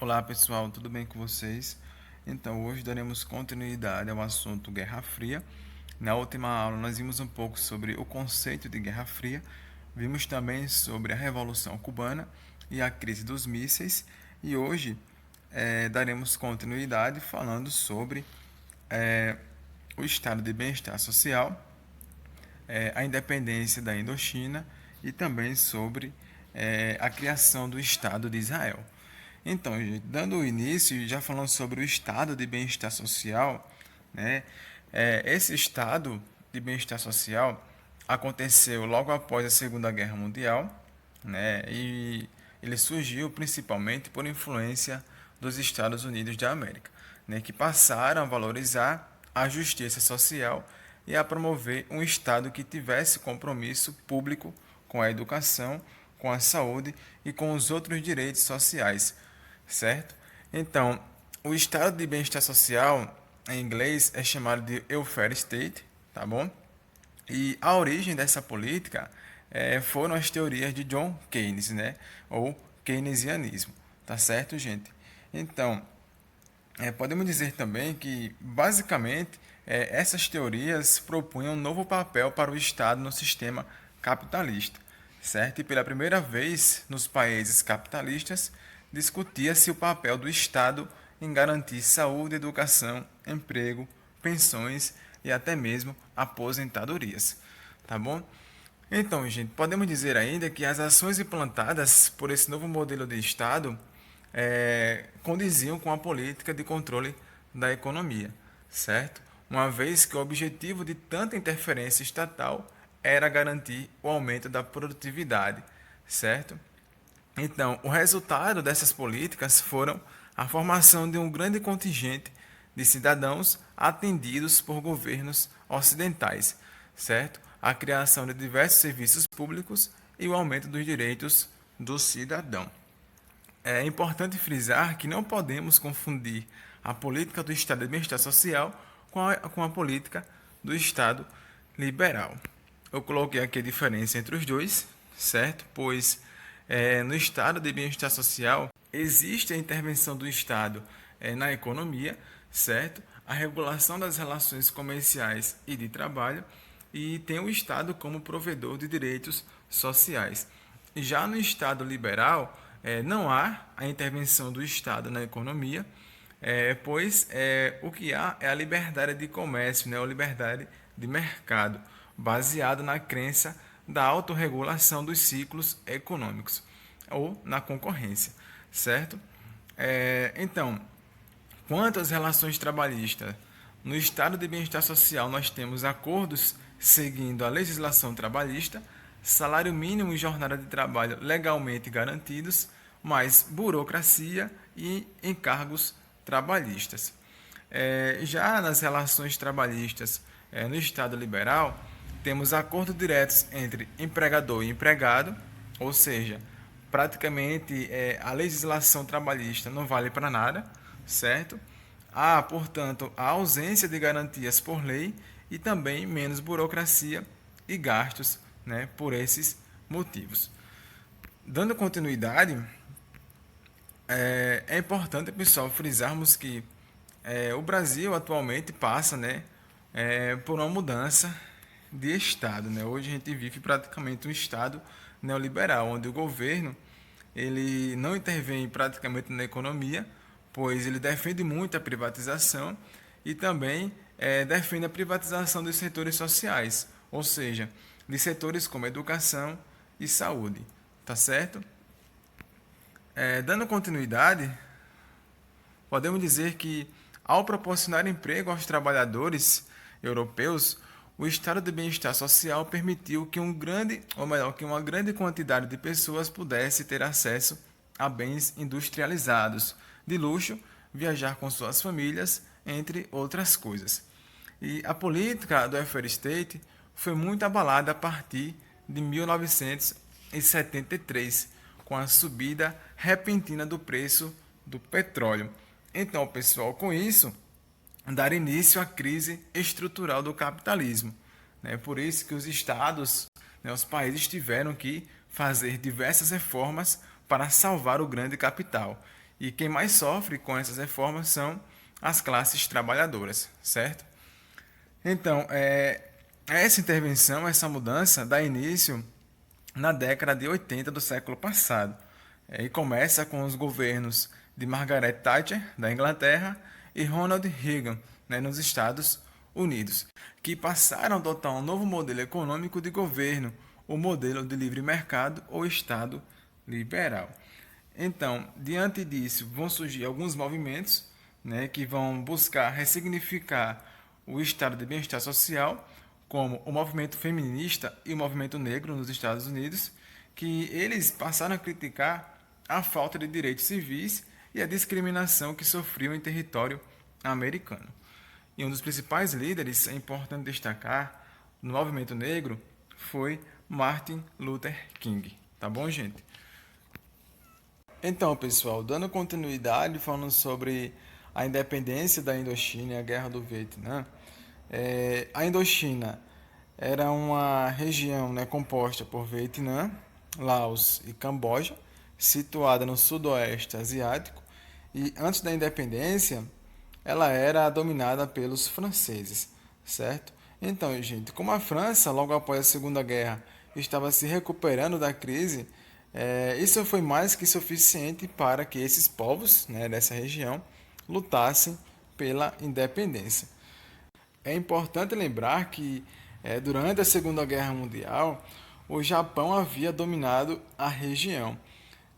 Olá pessoal, tudo bem com vocês? Então, hoje daremos continuidade ao assunto Guerra Fria. Na última aula, nós vimos um pouco sobre o conceito de Guerra Fria, vimos também sobre a Revolução Cubana e a crise dos mísseis, e hoje daremos continuidade falando sobre eh, o estado de bem-estar social, a independência da Indochina e também sobre a criação do Estado de Israel. Então, gente, dando início, já falando sobre o estado de bem-estar social, né? Esse estado de bem-estar social aconteceu logo após a Segunda Guerra Mundial, né? E ele surgiu principalmente por influência dos Estados Unidos da América, né? Que passaram a valorizar a justiça social e a promover um Estado que tivesse compromisso público com a educação, com a saúde e com os outros direitos sociais, certo? Então, o estado de bem-estar social, em inglês, é chamado de welfare state, tá bom? E a origem dessa política foram as teorias de John Keynes, né? Ou keynesianismo, tá certo, gente? Então, podemos dizer também que, basicamente, essas teorias propunham um novo papel para o Estado no sistema capitalista, certo? E pela primeira vez nos países capitalistas, discutia-se o papel do Estado em garantir saúde, educação, emprego, pensões e até mesmo aposentadorias, tá bom? Então, gente, podemos dizer ainda que as ações implantadas por esse novo modelo de Estado condiziam com a política de controle da economia, certo? Uma vez que o objetivo de tanta interferência estatal era garantir o aumento da produtividade, certo? Então, o resultado dessas políticas foram a formação de um grande contingente de cidadãos atendidos por governos ocidentais, certo? A criação de diversos serviços públicos e o aumento dos direitos do cidadão. É importante frisar que não podemos confundir a política do Estado de bem-estar social com a política do Estado liberal. Eu coloquei aqui a diferença entre os dois, certo? Pois no Estado de bem-estar social existe a intervenção do Estado na economia, certo? A regulação das relações comerciais e de trabalho e tem o Estado como provedor de direitos sociais. Já no Estado liberal, não há a intervenção do Estado na economia, pois o que há é a liberdade de comércio, né, a liberdade de mercado, baseado na crença da autorregulação dos ciclos econômicos ou na concorrência, certo? Então, quanto às relações trabalhistas, no estado de bem-estar social nós temos acordos seguindo a legislação trabalhista, salário mínimo e jornada de trabalho legalmente garantidos, mais burocracia e encargos trabalhistas. Já nas relações trabalhistas no Estado liberal, temos acordos diretos entre empregador e empregado, ou seja, praticamente a legislação trabalhista não vale para nada, certo? Há, portanto, a ausência de garantias por lei e também menos burocracia e gastos, né, por esses motivos. Dando continuidade, é importante, pessoal, frisarmos que o Brasil atualmente passa, né, por uma mudança de Estado. Né? Hoje a gente vive praticamente um Estado neoliberal, onde o governo ele não intervém praticamente na economia, pois ele defende muito a privatização e também defende a privatização dos setores sociais, ou seja, de setores como educação e saúde. Tá certo? Dando continuidade, podemos dizer que, ao proporcionar emprego aos trabalhadores europeus, o estado de bem-estar social permitiu que que uma grande quantidade de pessoas pudesse ter acesso a bens industrializados, de luxo, viajar com suas famílias, entre outras coisas. E a política do welfare state foi muito abalada a partir de 1973, com a subida repentina do preço do petróleo. Então, pessoal, com isso, dar início à crise estrutural do capitalismo. É por isso que os estados, os países tiveram que fazer diversas reformas para salvar o grande capital. E quem mais sofre com essas reformas são as classes trabalhadoras, certo? Então, essa intervenção, essa mudança dá início na década de 80 do século passado. E começa com os governos de Margaret Thatcher, da Inglaterra, e Ronald Reagan, né, nos Estados Unidos, que passaram a adotar um novo modelo econômico de governo, o modelo de livre mercado ou Estado liberal. Então, diante disso, vão surgir alguns movimentos, né, que vão buscar ressignificar o estado de bem-estar social, como o movimento feminista e o movimento negro nos Estados Unidos, que eles passaram a criticar a falta de direitos civis e a discriminação que sofriam em território americano. E um dos principais líderes, é importante destacar, no movimento negro foi Martin Luther King. Tá bom, gente? Então, pessoal, dando continuidade, falando sobre a independência da Indochina e a Guerra do Vietnã, a Indochina era uma região, né, composta por Vietnã, Laos e Camboja, situada no sudoeste asiático, e antes da independência, ela era dominada pelos franceses, certo? Então, gente, como a França, logo após a Segunda Guerra, estava se recuperando da crise, isso foi mais que suficiente para que esses povos, né, dessa região lutassem pela independência. É importante lembrar que durante a Segunda Guerra Mundial, o Japão havia dominado a região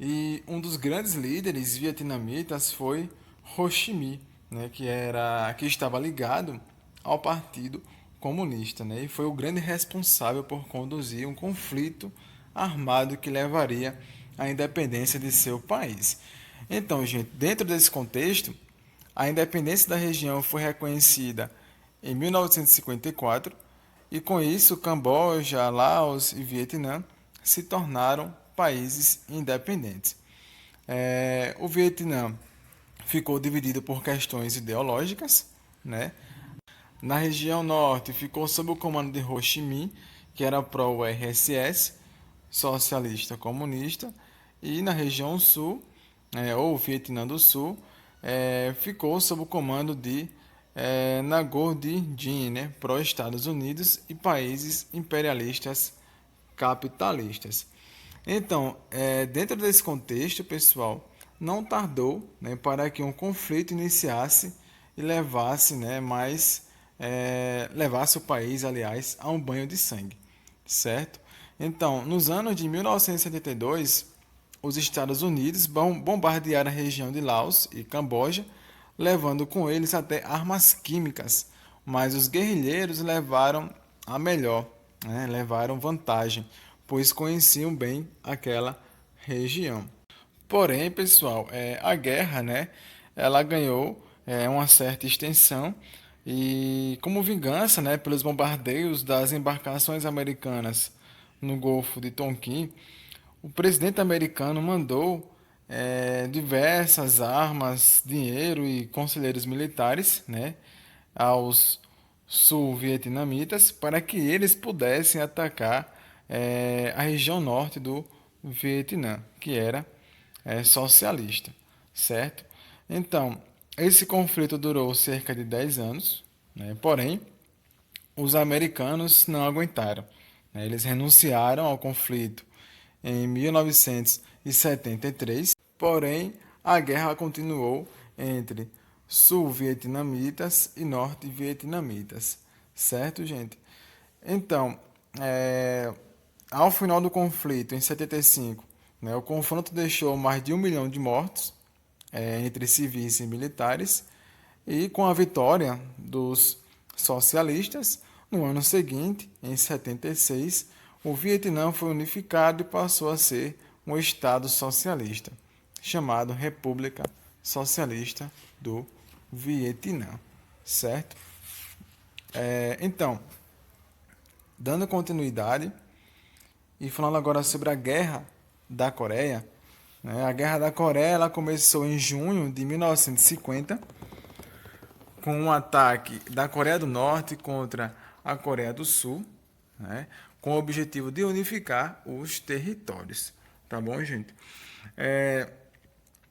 e um dos grandes líderes vietnamitas foi Ho Chi Minh, né, que estava ligado ao Partido Comunista, né, e foi o grande responsável por conduzir um conflito armado que levaria à independência de seu país. Então, gente, dentro desse contexto, a independência da região foi reconhecida em 1954 e com isso Camboja, Laos e Vietnã se tornaram países independentes. O Vietnã ficou dividido por questões ideológicas, né? Na região norte ficou sob o comando de Ho Chi Minh, que era pró-RSS, socialista comunista, e na região sul, ou Vietnã do Sul, ficou sob o comando de Ngo Dinh, né, pró-Estados Unidos e países imperialistas capitalistas. Então, dentro desse contexto, pessoal, não tardou, né, para que um conflito iniciasse e levasse, né, levasse o país, aliás, a um banho de sangue, certo? Então, nos anos de 1972, os Estados Unidos bombardearam a região de Laos e Camboja, levando com eles até armas químicas, mas os guerrilheiros levaram a melhor, né? Levaram vantagem, pois conheciam bem aquela região. Porém, pessoal, a guerra, né, ela ganhou uma certa extensão e, como vingança, né, pelos bombardeios das embarcações americanas no Golfo de Tonkin, o presidente americano mandou diversas armas, dinheiro e conselheiros militares, né, aos sul-vietnamitas para que eles pudessem atacar a região norte do Vietnã, que era socialista, certo? Então, esse conflito durou cerca de 10 anos, né? Porém, os americanos não aguentaram, né? Eles renunciaram ao conflito em 1973, porém, a guerra continuou entre sul-vietnamitas e norte-vietnamitas, certo, gente? Então, ao final do conflito, em 75, né, o confronto deixou mais de 1 milhão de mortos entre civis e militares, e com a vitória dos socialistas, no ano seguinte, em 76, o Vietnã foi unificado e passou a ser um Estado socialista, chamado República Socialista do Vietnã, certo? Então, dando continuidade e falando agora sobre a Guerra da Coreia, né? A Guerra da Coreia ela começou em junho de 1950 com um ataque da Coreia do Norte contra a Coreia do Sul, né? Com o objetivo de unificar os territórios. Tá bom, gente?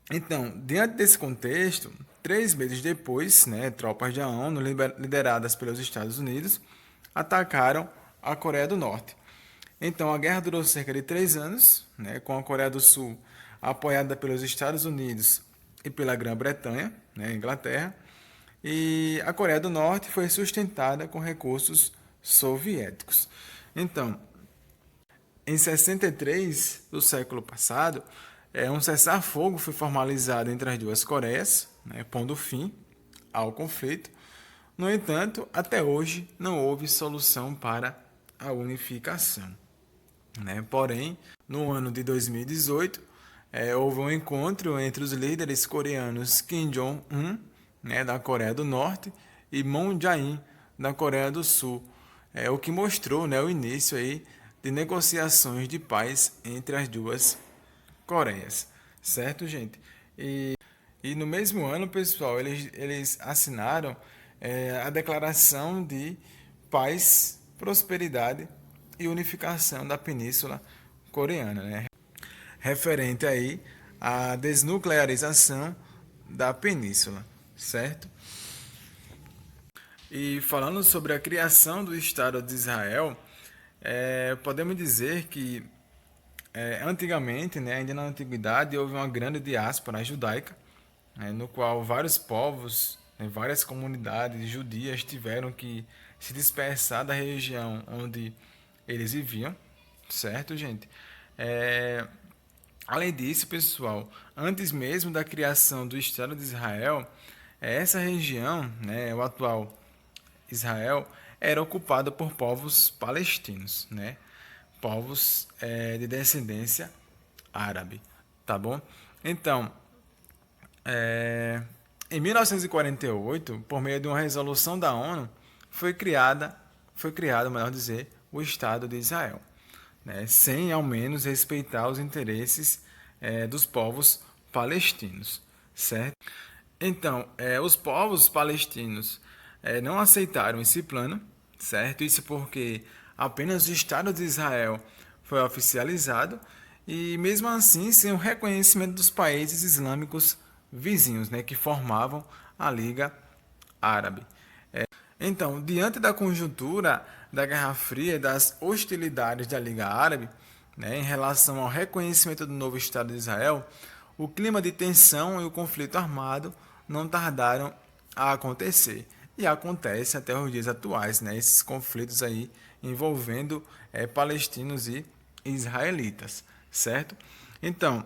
Então, diante desse contexto, 3 meses depois, né, tropas da ONU, lideradas pelos Estados Unidos, atacaram a Coreia do Norte. Então, a guerra durou cerca de 3 anos, né, com a Coreia do Sul apoiada pelos Estados Unidos e pela Grã-Bretanha, né, Inglaterra, e a Coreia do Norte foi sustentada com recursos soviéticos. Então, em 63 do século passado, um cessar-fogo foi formalizado entre as duas Coreias, né, pondo fim ao conflito. No entanto, até hoje não houve solução para a unificação, né? Porém, no ano de 2018, houve um encontro entre os líderes coreanos Kim Jong-un, né, da Coreia do Norte, e Moon Jae-in, da Coreia do Sul, o que mostrou, né, o início aí de negociações de paz entre as duas Coreias, certo, gente? E no mesmo ano, pessoal, eles assinaram a Declaração de Paz, Prosperidade e Unificação da Península Coreana, né? Referente aí à desnuclearização da península, certo? E falando sobre a criação do Estado de Israel, podemos dizer que antigamente, né, ainda na antiguidade, houve uma grande diáspora judaica, né, no qual vários povos, né, várias comunidades judias tiveram que se dispersar da região onde eles viviam, certo, gente? É, Além disso, pessoal, antes mesmo da criação do Estado de Israel, essa região, né, o atual Israel, era ocupada por povos palestinos, né? Povos de descendência árabe, tá bom? Então, em 1948, por meio de uma resolução da ONU, foi criado, melhor dizer, o Estado de Israel, né? Sem ao menos respeitar os interesses dos povos palestinos, certo? Então, os povos palestinos não aceitaram esse plano, certo? Isso porque apenas o Estado de Israel foi oficializado e, mesmo assim, sem o reconhecimento dos países islâmicos vizinhos, né, que formavam a Liga Árabe. Então, diante da conjuntura da Guerra Fria e das hostilidades da Liga Árabe, né, em relação ao reconhecimento do novo Estado de Israel, o clima de tensão e o conflito armado não tardaram a acontecer. E acontece até os dias atuais, né, esses conflitos aí envolvendo palestinos e israelitas, certo? Então,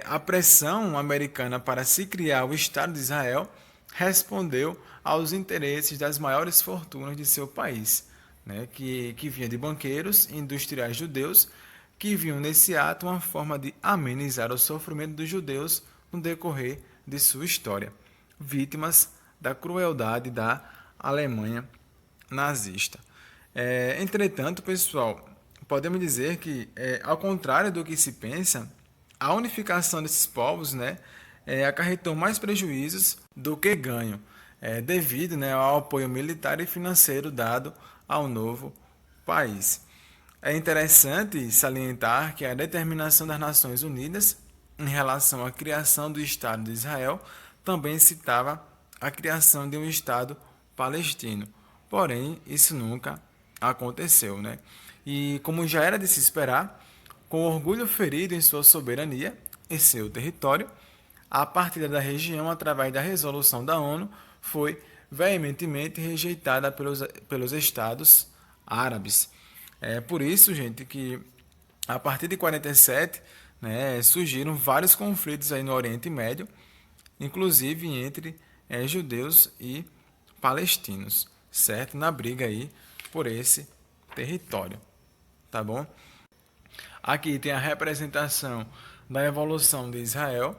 a pressão americana para se criar o Estado de Israel respondeu aos interesses das maiores fortunas de seu país, né, que vinha de banqueiros e industriais judeus que viam nesse ato uma forma de amenizar o sofrimento dos judeus no decorrer de sua história, vítimas da crueldade da Alemanha nazista. Entretanto, pessoal, podemos dizer que, ao contrário do que se pensa, a unificação desses povos, né, acarretou mais prejuízos do que ganho, devido, né, ao apoio militar e financeiro dado ao novo país. É interessante salientar que a determinação das Nações Unidas em relação à criação do Estado de Israel também citava a criação de um Estado palestino. Porém, isso nunca aconteceu, né? E como já era de se esperar, com orgulho ferido em sua soberania e seu território, a partilha da região através da resolução da ONU foi veementemente rejeitada pelos estados árabes. É por isso, gente, que a partir de 47, né, surgiram vários conflitos aí no Oriente Médio, inclusive entre judeus e palestinos, certo? Na briga aí por esse território, tá bom? Aqui tem a representação da evolução de Israel.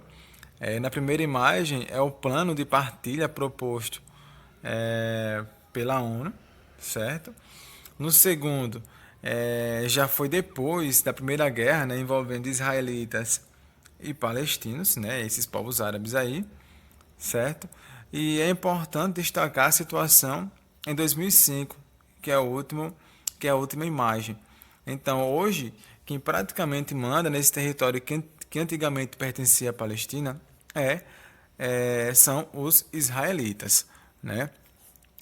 Na primeira imagem é o plano de partilha proposto pela ONU, certo? No segundo, já foi depois da Primeira Guerra, né, envolvendo israelitas e palestinos, né, esses povos árabes aí, certo? E é importante destacar a situação em 2005, que é que é a última imagem. Então, hoje, quem praticamente manda nesse território que antigamente pertencia à Palestina, são os israelitas, né?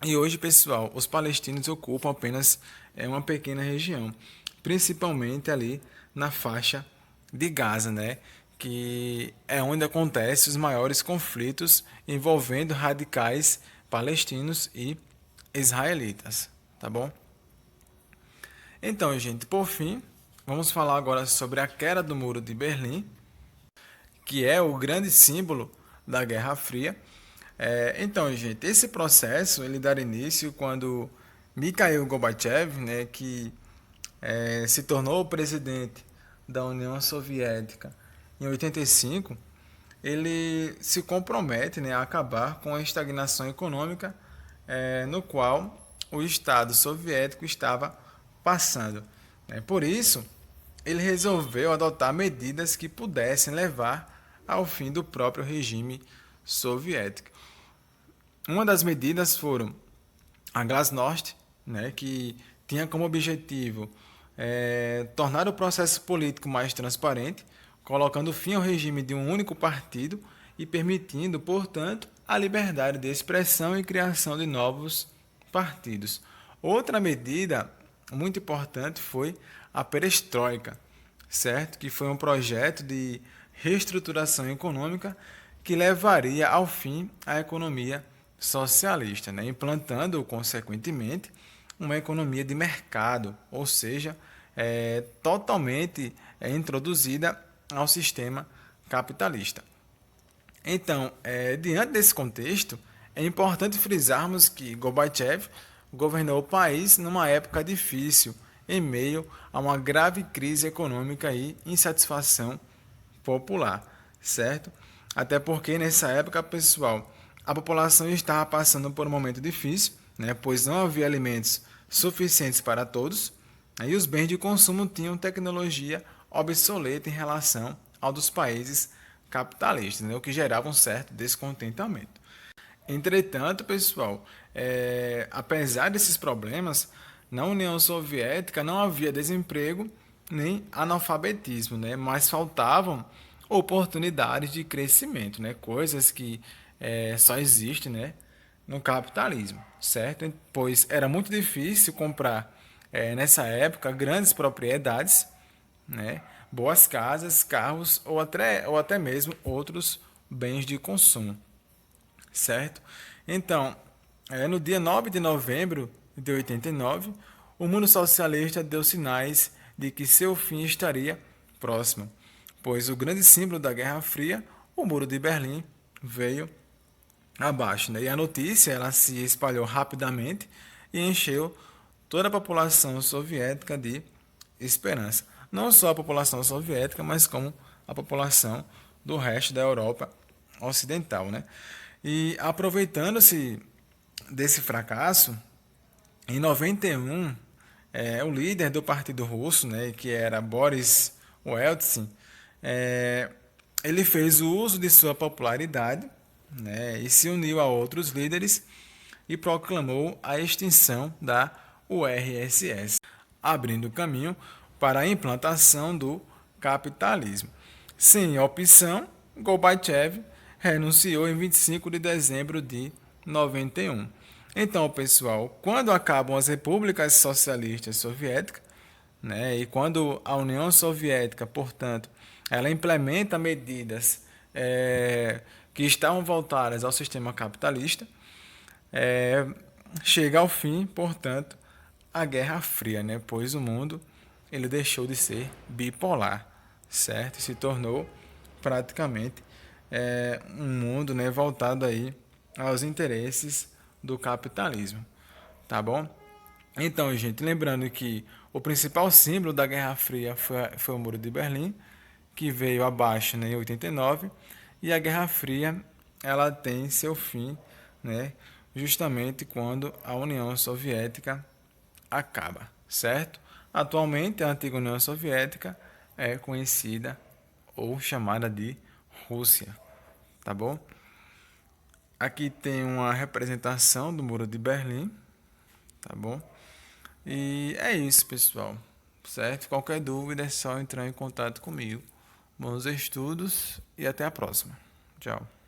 E hoje, pessoal, os palestinos ocupam apenas uma pequena região, principalmente ali na faixa de Gaza, né? Que é onde acontecem os maiores conflitos envolvendo radicais palestinos e israelitas, tá bom? Então, gente, por fim, vamos falar agora sobre a queda do Muro de Berlim, que é o grande símbolo da Guerra Fria. Então, gente, esse processo ele dá início quando Mikhail Gorbachev, né, que se tornou o presidente da União Soviética em 85, ele se compromete, né, a acabar com a estagnação econômica no qual o Estado soviético estava passando. Por isso, ele resolveu adotar medidas que pudessem levar ao fim do próprio regime soviético. Uma das medidas foram a Glasnost, né, que tinha como objetivo tornar o processo político mais transparente, colocando fim ao regime de um único partido e permitindo, portanto, a liberdade de expressão e criação de novos partidos. Outra medida muito importante foi a perestroika, certo? Que foi um projeto de reestruturação econômica que levaria ao fim a economia socialista, né? Implantando, consequentemente, uma economia de mercado, ou seja, totalmente introduzida ao sistema capitalista. Então, diante desse contexto, é importante frisarmos que Gorbachev governou o país numa época difícil, em meio a uma grave crise econômica e insatisfação popular, certo? Até porque nessa época, pessoal, a população estava passando por um momento difícil, né, pois não havia alimentos suficientes para todos, né, e os bens de consumo tinham tecnologia obsoleta em relação ao dos países capitalistas, né, o que gerava um certo descontentamento. Entretanto, pessoal, apesar desses problemas, na União Soviética não havia desemprego nem analfabetismo, né? Mas faltavam oportunidades de crescimento, né? Coisas que só existem, né, no capitalismo, certo? Pois era muito difícil comprar nessa época grandes propriedades, né? Boas casas, carros ou até mesmo outros bens de consumo, certo? Então, no dia 9 de novembro de 89, o mundo socialista deu sinais de que seu fim estaria próximo, pois o grande símbolo da Guerra Fria, o Muro de Berlim, veio abaixo, né? E a notícia ela se espalhou rapidamente e encheu toda a população soviética de esperança. Não só a população soviética, mas como a população do resto da Europa ocidental, né? E aproveitando-se desse fracasso, em 91, o líder do Partido Russo, né, que era Boris Yeltsin, ele fez o uso de sua popularidade, né, e se uniu a outros líderes e proclamou a extinção da URSS, abrindo caminho para a implantação do capitalismo. Sem opção, Gorbachev renunciou em 25 de dezembro de 91. Então, pessoal, quando acabam as repúblicas socialistas soviéticas, né, e quando a União Soviética, portanto, ela implementa medidas que estavam voltadas ao sistema capitalista, chega ao fim, portanto, a Guerra Fria, né, pois o mundo ele deixou de ser bipolar, certo? E se tornou praticamente um mundo, né, voltado aí aos interesses do capitalismo, tá bom? Então, gente, lembrando que o principal símbolo da Guerra Fria foi o Muro de Berlim, que veio abaixo, né, em 89, e a Guerra Fria ela tem seu fim, né, justamente quando a União Soviética acaba, certo? Atualmente, a antiga União Soviética é conhecida ou chamada de Rússia, tá bom? Aqui tem uma representação do Muro de Berlim, tá bom? E é isso, pessoal, certo? Qualquer dúvida é só entrar em contato comigo. bons estudos e até a próxima. Tchau.